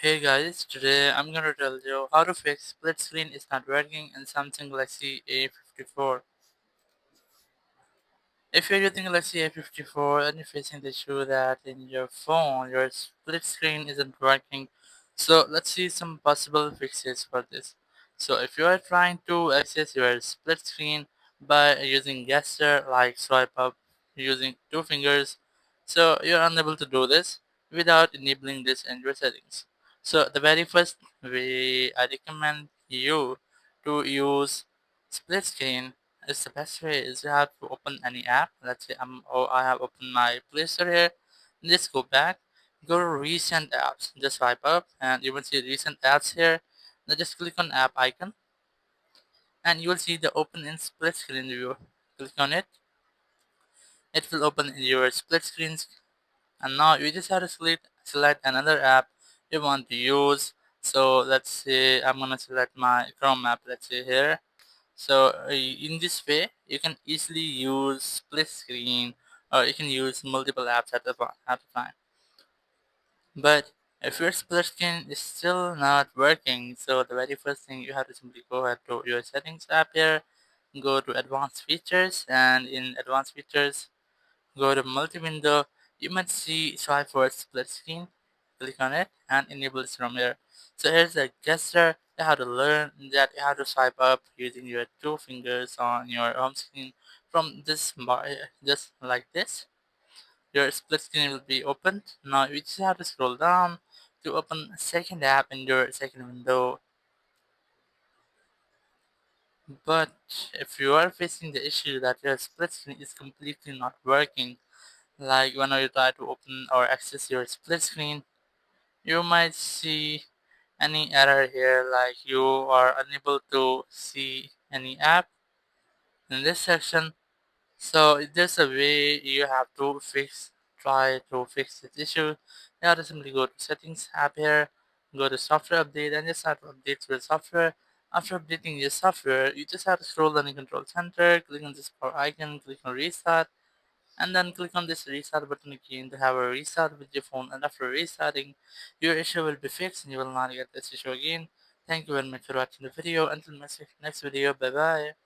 Hey guys, today I'm gonna tell you how to fix split screen is not working in Samsung Galaxy A54. If you're using Galaxy A54 and you're facing the issue that in your phone your split screen isn't working, so let's see some possible fixes for this. So if you are trying to access your split screen by using gesture like swipe up using two fingers, so you're unable to do this without enabling this in your settings. So the very first way I recommend you to use split screen is the best way is you have to open any app. Let's say I have opened my Play Store here. Just go back, go to recent apps. Just swipe up, and you will see recent apps here. Now just click on app icon, and you will see the open in split screen view. Click on it. It will open in your split screens, and now you just have to select another app you want to use. So let's say I'm gonna select my Chrome app. Let's say here. So in this way, you can easily use split screen or you can use multiple apps at a time. But if your split screen is still not working, so the very first thing you have to simply go ahead to your settings app here, go to advanced features, and in advanced features, go to multi-window. You might see swipe for split screen. Click on it and enable this from here. So here's a gesture. You have to learn that you have to swipe up using your two fingers on your home screen from this bar, just like this. Your split screen will be opened. Now you just have to scroll down to open a second app in your second window. But if you are facing the issue that your split screen is completely not working, like when you try to open or access your split screen, you might see any error here like you are unable to see any app in this section. So there's a way you have to try to fix this issue. You have to simply go to settings app here, go to software update and just have to update your software. After updating your software, you just have to scroll down the control center, click on this power icon, click on restart, and then click on this restart button again to have a restart with your phone, and after restarting your issue will be fixed and you will not get this issue again. Thank you very much for watching the video. Until next video, bye bye.